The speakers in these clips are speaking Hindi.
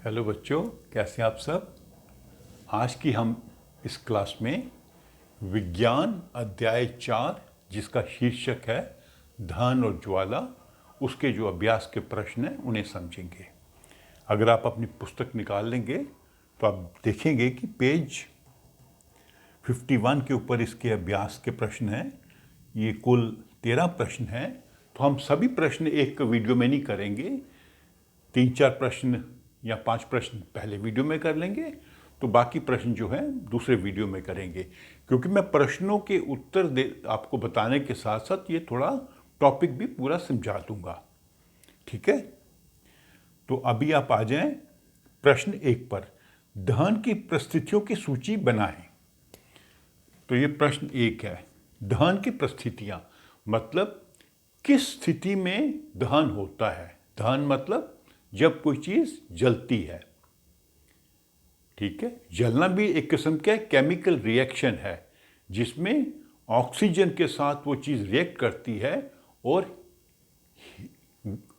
हेलो बच्चों, कैसे हैं आप सब। आज की हम इस क्लास में विज्ञान अध्याय 4 जिसका शीर्षक है धन और ज्वाला, उसके जो अभ्यास के प्रश्न हैं उन्हें समझेंगे। अगर आप अपनी पुस्तक निकाल लेंगे तो आप देखेंगे कि पेज 51 के ऊपर इसके अभ्यास के प्रश्न हैं। ये कुल 13 प्रश्न हैं। तो हम सभी प्रश्न एक वीडियो में नहीं करेंगे, 3-4 प्रश्न या 5 प्रश्न पहले वीडियो में कर लेंगे, तो बाकी प्रश्न जो हैं दूसरे वीडियो में करेंगे। क्योंकि मैं प्रश्नों के उत्तर दे आपको बताने के साथ साथ ये थोड़ा टॉपिक भी पूरा समझा दूंगा, ठीक है। तो अभी आप आ जाएं प्रश्न 1 पर। दहन की परिस्थितियों की सूची बनाएं। तो ये प्रश्न 1 है। दहन की परिस्थितियां मतलब किस स्थिति में दहन होता है। दहन मतलब जब कोई चीज जलती है, ठीक है। जलना भी एक किस्म का केमिकल रिएक्शन है जिसमें ऑक्सीजन के साथ वो चीज रिएक्ट करती है और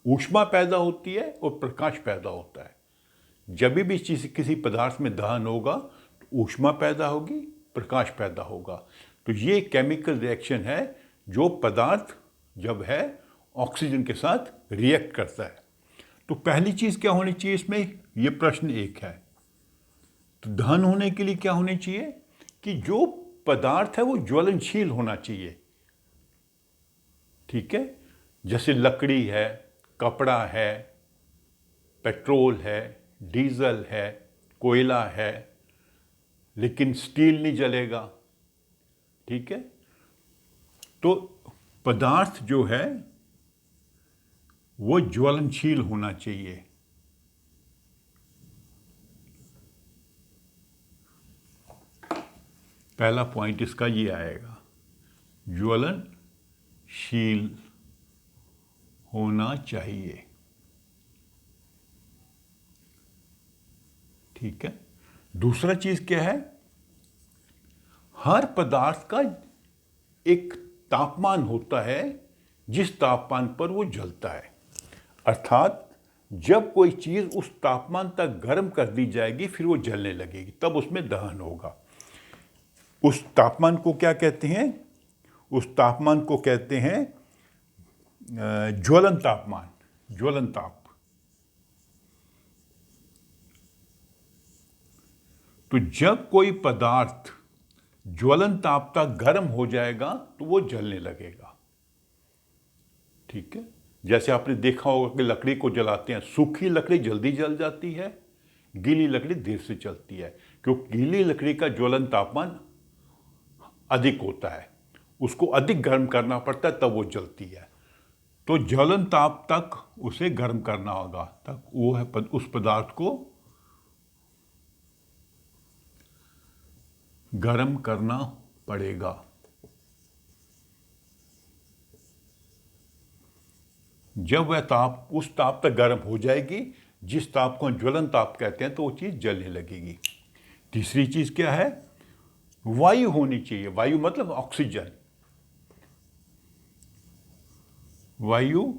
ऊष्मा पैदा होती है और प्रकाश पैदा होता है। जब भी चीज किसी पदार्थ में दहन होगा तो ऊष्मा पैदा होगी, प्रकाश पैदा होगा। तो ये केमिकल रिएक्शन है जो पदार्थ जब है ऑक्सीजन के साथ रिएक्ट करता है। तो पहली चीज क्या होनी चाहिए इसमें, ये प्रश्न 1 है। तो दहन होने के लिए क्या होनी चाहिए कि जो पदार्थ है वो ज्वलनशील होना चाहिए, ठीक है। जैसे लकड़ी है, कपड़ा है, पेट्रोल है, डीजल है, कोयला है, लेकिन स्टील नहीं जलेगा, ठीक है। तो पदार्थ जो है वो ज्वलनशील होना चाहिए। पहला पॉइंट इसका ये आएगा, ज्वलनशील होना चाहिए, ठीक है। दूसरा चीज क्या है, हर पदार्थ का एक तापमान होता है जिस तापमान पर वो जलता है। अर्थात जब कोई चीज उस तापमान तक गर्म कर दी जाएगी फिर वो जलने लगेगी, तब उसमें दहन होगा। उस तापमान को क्या कहते हैं, उस तापमान को कहते हैं ज्वलन तापमान, ज्वलन ताप। तो जब कोई पदार्थ ज्वलन ताप तक गर्म हो जाएगा तो वो जलने लगेगा, ठीक है। जैसे आपने देखा होगा कि लकड़ी को जलाते हैं, सूखी लकड़ी जल्दी जल जाती है, गीली लकड़ी देर से चलती है, क्योंकि गीली लकड़ी का ज्वलन तापमान अधिक होता है, उसको अधिक गर्म करना पड़ता है तब वो जलती है। तो ज्वलन ताप तक उसे गर्म करना होगा, तक वो है उस पदार्थ को गर्म करना पड़ेगा। जब वह ताप उस ताप तक गर्म हो जाएगी जिस ताप को ज्वलन ताप कहते हैं, तो वो चीज जलने लगेगी। तीसरी चीज क्या है, वायु होनी चाहिए। वायु मतलब ऑक्सीजन। वायु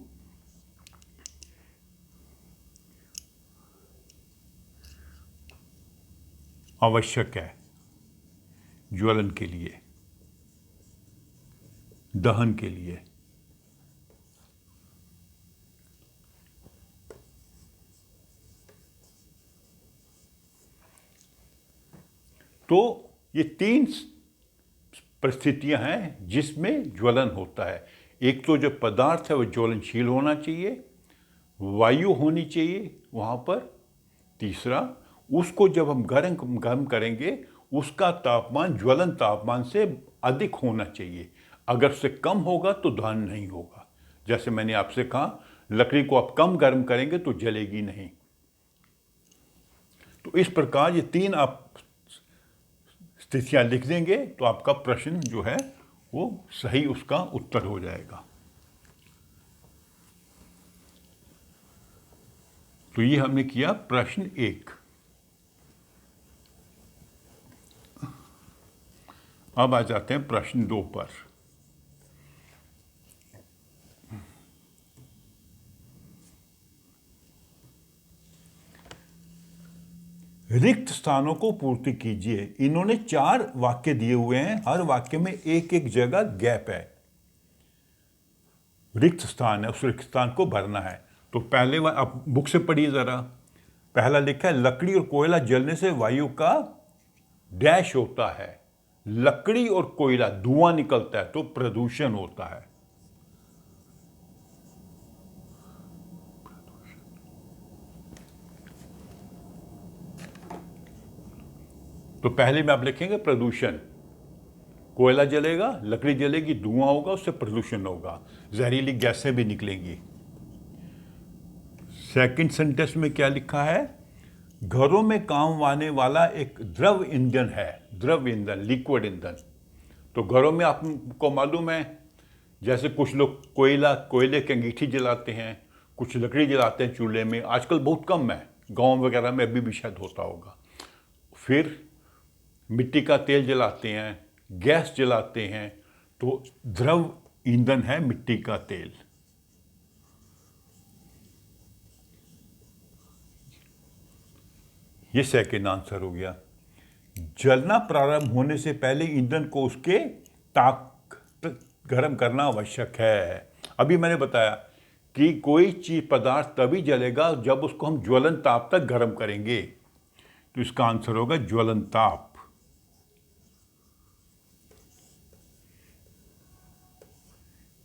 आवश्यक है ज्वलन के लिए, दहन के लिए। तो ये 3 परिस्थितियां हैं जिसमें ज्वलन होता है। एक तो जो पदार्थ है वो ज्वलनशील होना चाहिए, वायु होनी चाहिए वहां पर। तीसरा, उसको जब हम गर्म करेंगे उसका तापमान ज्वलन तापमान से अधिक होना चाहिए। अगर से कम होगा तो दहन नहीं होगा। जैसे मैंने आपसे कहा, लकड़ी को आप कम गर्म करेंगे तो जलेगी नहीं। तो इस प्रकार ये 3 आप स्थितियां लिख देंगे तो आपका प्रश्न जो है वो सही उसका उत्तर हो जाएगा। तो ये हमने किया प्रश्न 1। अब आ जाते हैं प्रश्न 2 पर। रिक्त स्थानों को पूर्ति कीजिए। इन्होंने 4 वाक्य दिए हुए हैं, हर वाक्य में एक एक जगह गैप है, रिक्त स्थान है, उस रिक्त स्थान को भरना है। तो पहले आप बुक से पढ़िए जरा। पहला लिखा है लकड़ी और कोयला जलने से वायु का डैश होता है। लकड़ी और कोयला धुआं निकलता है तो प्रदूषण होता है। तो पहले में आप लिखेंगे प्रदूषण, कोयला जलेगा, लकड़ी जलेगी, धुआं होगा, उससे प्रदूषण होगा, जहरीली गैसें भी निकलेंगी। सेकंड सेंटेंस में क्या लिखा है? घरों में काम आने वाला एक द्रव ईंधन है, द्रव ईंधन, लिक्विड ईंधन। तो घरों में आपको मालूम है, जैसे कुछ लोग कोयले की अंगीठी जलाते हैं, कुछ लकड़ी जलाते हैं चूल्हे में, आजकल बहुत कम है, गांव वगैरह में अभी भी शायद होता होगा। फिर मिट्टी का तेल जलाते हैं, गैस जलाते हैं, तो द्रव ईंधन है मिट्टी का तेल। ये सेकेंड आंसर हो गया। जलना प्रारंभ होने से पहले ईंधन को उसके ताप तक गर्म करना आवश्यक है। अभी मैंने बताया कि कोई चीज पदार्थ तभी जलेगा जब उसको हम ज्वलन ताप तक गर्म करेंगे। तो इसका आंसर होगा ज्वलन ताप।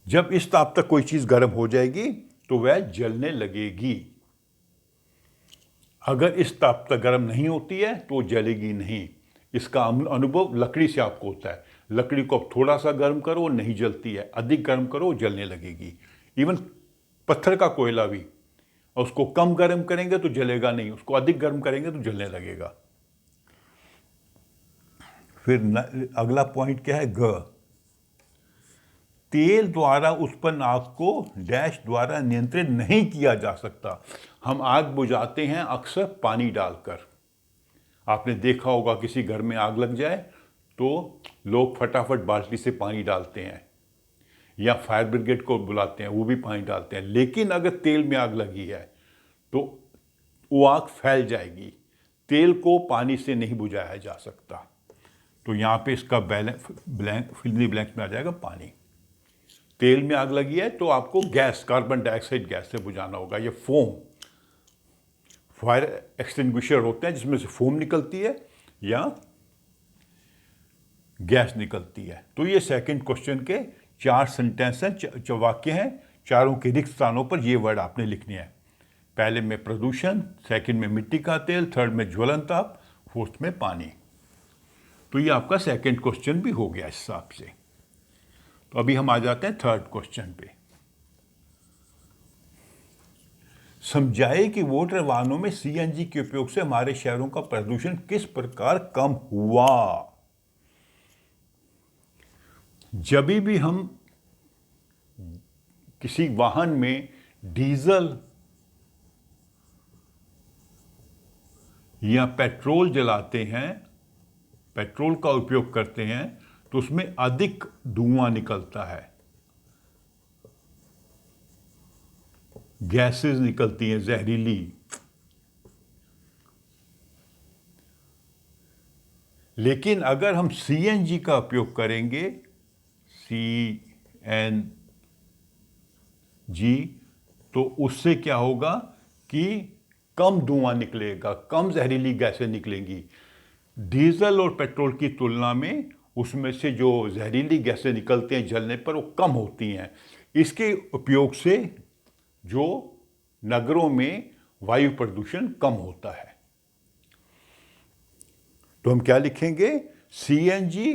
जब इस ताप तक कोई चीज गर्म हो जाएगी तो वह जलने लगेगी। अगर इस ताप तक गर्म नहीं होती है तो जलेगी नहीं। इसका अनुभव लकड़ी से आपको होता है। लकड़ी को आप थोड़ा सा गर्म करो नहीं जलती है, अधिक गर्म करो जलने लगेगी। इवन पत्थर का कोयला भी, उसको कम गर्म करेंगे तो जलेगा नहीं, उसको अधिक गर्म करेंगे तो जलने लगेगा। फिर अगला पॉइंट क्या है? ग, तेल द्वारा उत्पन्न आग को डैश द्वारा नियंत्रित नहीं किया जा सकता। हम आग बुझाते हैं अक्सर पानी डालकर। आपने देखा होगा किसी घर में आग लग जाए तो लोग फटाफट बाल्टी से पानी डालते हैं, या फायर ब्रिगेड को बुलाते हैं, वो भी पानी डालते हैं। लेकिन अगर तेल में आग लगी है तो वो आग फैल जाएगी। तेल को पानी से नहीं बुझाया जा सकता। तो यहाँ पे इसका फिल्मी ब्लैंक में आ जाएगा पानी। तेल में आग लगी है तो आपको गैस, कार्बन डाइऑक्साइड गैस से बुझाना होगा। ये फोम, फायर एक्सटिंग्विशर होते हैं जिसमें से फोम निकलती है या गैस निकलती है। तो ये सेकंड क्वेश्चन के 4 सेंटेंस हैं, वाक्य हैं। चारों के रिक्त स्थानों पर ये वर्ड आपने लिखने हैं। पहले में प्रदूषण, सेकंड में मिट्टी का तेल, थर्ड में ज्वलन ताप, फोर्थ में पानी। तो ये आपका सेकंड क्वेश्चन भी हो गया इस हिसाब से। तो अभी हम आ जाते हैं थर्ड क्वेश्चन पे। समझाइए कि मोटर वाहनों में सीएनजी के उपयोग से हमारे शहरों का प्रदूषण किस प्रकार कम हुआ। जब भी हम किसी वाहन में डीजल या पेट्रोल जलाते हैं, पेट्रोल का उपयोग करते हैं, तो उसमें अधिक धुआं निकलता है, गैसेस निकलती हैं जहरीली। लेकिन अगर हम सीएनजी का उपयोग करेंगे, सीएनजी, तो उससे क्या होगा कि कम धुआं निकलेगा, कम जहरीली गैसें निकलेंगी। डीजल और पेट्रोल की तुलना में उसमें से जो जहरीली गैसें निकलती हैं जलने पर वो कम होती हैं। इसके उपयोग से जो नगरों में वायु प्रदूषण कम होता है। तो हम क्या लिखेंगे? सीएनजी,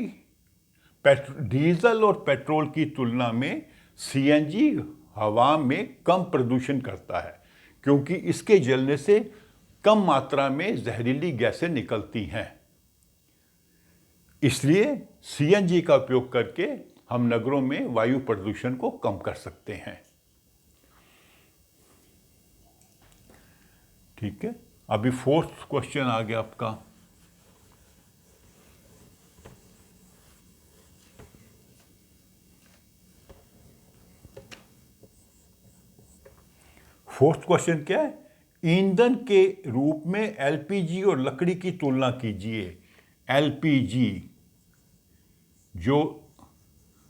डीजल और पेट्रोल की तुलना में सीएनजी हवा में कम प्रदूषण करता है, क्योंकि इसके जलने से कम मात्रा में जहरीली गैसें निकलती हैं। इसलिए सीएनजी का उपयोग करके हम नगरों में वायु प्रदूषण को कम कर सकते हैं। ठीक है, अभी फोर्थ क्वेश्चन आ गया आपका। फोर्थ क्वेश्चन क्या है? ईंधन के रूप में एलपीजी और लकड़ी की तुलना कीजिए। एलपीजी जो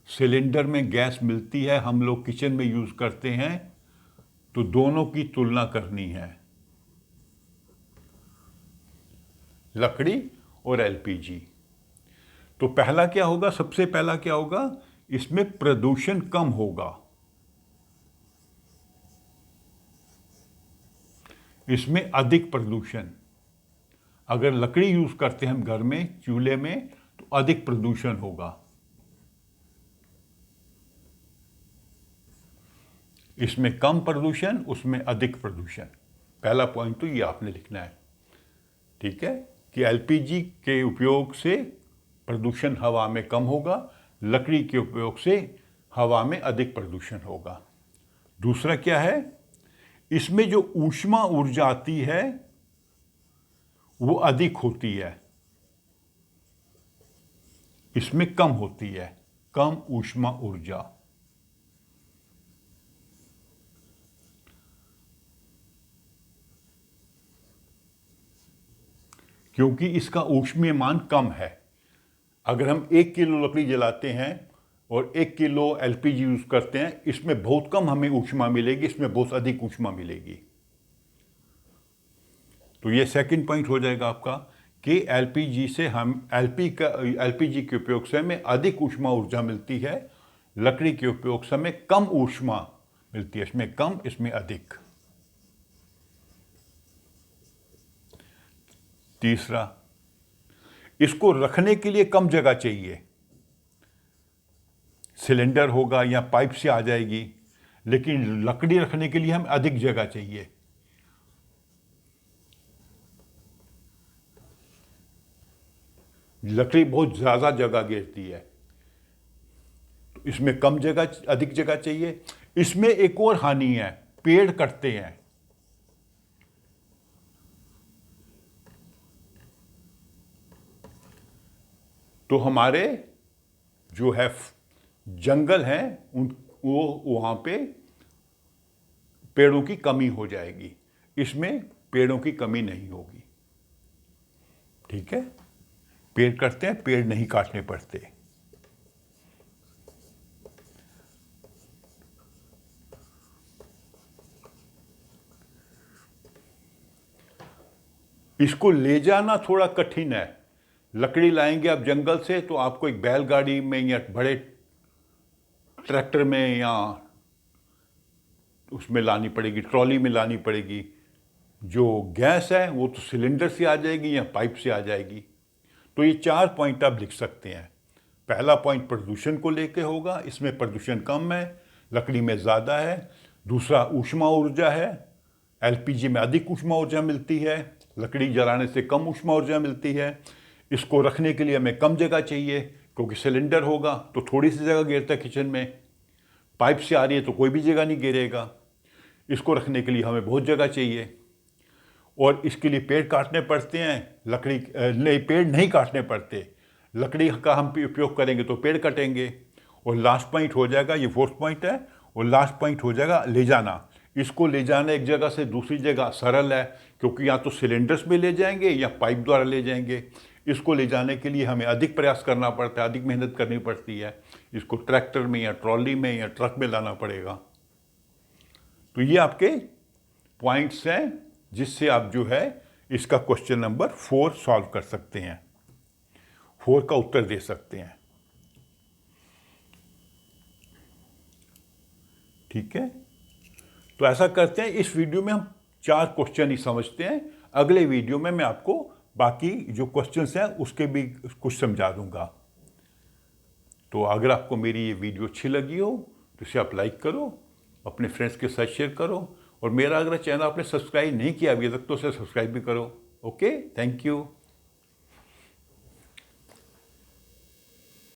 सिलेंडर में गैस मिलती है, हम लोग किचन में यूज करते हैं, तो दोनों की तुलना करनी है, लकड़ी और एलपीजी। तो पहला क्या होगा, सबसे पहला क्या होगा, इसमें प्रदूषण कम होगा, इसमें अधिक प्रदूषण। अगर लकड़ी यूज करते हैं हम घर में चूल्हे में तो अधिक प्रदूषण होगा, इसमें कम प्रदूषण, उसमें अधिक प्रदूषण। पहला पॉइंट तो ये आपने लिखना है, ठीक है, कि एलपीजी के उपयोग से प्रदूषण हवा में कम होगा, लकड़ी के उपयोग से हवा में अधिक प्रदूषण होगा। दूसरा क्या है, इसमें जो ऊष्मा ऊर्जा आती है वो अधिक होती है, इसमें कम होती है, कम ऊष्मा ऊर्जा। क्योंकि इसका ऊष्मीय मान कम है। अगर हम 1 किलो लकड़ी जलाते हैं और 1 किलो एलपीजी यूज करते हैं, इसमें बहुत कम हमें ऊष्मा मिलेगी, इसमें बहुत अधिक ऊष्मा मिलेगी। तो ये सेकंड पॉइंट हो जाएगा आपका कि एलपीजी से हम एलपीजी के उपयोग से हमें अधिक ऊष्मा ऊर्जा मिलती है, लकड़ी के उपयोग से हमें कम ऊष्मा मिलती है, इसमें कम, इसमें अधिक। तीसरा, इसको रखने के लिए कम जगह चाहिए। सिलेंडर होगा या पाइप से आ जाएगी, लेकिन लकड़ी रखने के लिए हमें अधिक जगह चाहिए। लकड़ी बहुत ज़्यादा जगह घेरती है, तो इसमें कम जगह, अधिक जगह चाहिए। इसमें एक और हानि है, पेड़ कटते हैं। तो हमारे जो है जंगल हैं वो वहाँ पे पेड़ों की कमी हो जाएगी, इसमें पेड़ों की कमी नहीं होगी, ठीक है। पेड़ कटते हैं, पेड़ नहीं काटने पड़ते। इसको ले जाना थोड़ा कठिन है। लकड़ी लाएंगे आप जंगल से तो आपको एक बैलगाड़ी में या बड़े ट्रैक्टर में या उसमें लानी पड़ेगी, ट्रॉली में लानी पड़ेगी। जो गैस है वो तो सिलेंडर से आ जाएगी या पाइप से आ जाएगी। तो ये 4 पॉइंट आप लिख सकते हैं। पहला पॉइंट प्रदूषण को लेके होगा, इसमें प्रदूषण कम है, लकड़ी में ज़्यादा है। दूसरा ऊष्मा ऊर्जा है, एलपीजी में अधिक ऊष्मा ऊर्जा मिलती है, लकड़ी जलाने से कम ऊष्मा ऊर्जा मिलती है। इसको रखने के लिए हमें कम जगह चाहिए, क्योंकि सिलेंडर होगा तो थोड़ी सी जगह घेरता है किचन में, पाइप से आ रही है तो कोई भी जगह नहीं घेरेगा। इसको रखने के लिए हमें बहुत जगह चाहिए, और इसके लिए पेड़ काटने पड़ते हैं, लकड़ी नहीं, पेड़ नहीं काटने पड़ते। लकड़ी का हम उपयोग करेंगे तो पेड़ कटेंगे। और लास्ट पॉइंट हो जाएगा, ये 4th पॉइंट है, और लास्ट पॉइंट हो जाएगा ले जाना। इसको ले जाना एक जगह से दूसरी जगह सरल है, क्योंकि या तो सिलेंडर्स में ले जाएंगे या पाइप द्वारा ले जाएंगे। इसको ले जाने के लिए हमें अधिक प्रयास करना पड़ता है, अधिक मेहनत करनी पड़ती है। इसको ट्रैक्टर में या ट्रॉली में या ट्रक में लाना पड़ेगा। तो ये आपके पॉइंट्स हैं जिससे आप जो है इसका क्वेश्चन नंबर 4 सॉल्व कर सकते हैं, 4 का उत्तर दे सकते हैं, ठीक है। तो ऐसा करते हैं, इस वीडियो में हम 4 क्वेश्चन ही समझते हैं। अगले वीडियो में मैं आपको बाकी जो क्वेश्चंस हैं उसके भी कुछ समझा दूंगा। तो अगर आपको मेरी ये वीडियो अच्छी लगी हो तो इसे आप लाइक करो, अपने फ्रेंड्स के साथ शेयर करो, और मेरा अगर चैनल आपने सब्सक्राइब नहीं किया अभी तक तो उसे सब्सक्राइब भी करो। Okay, thank you.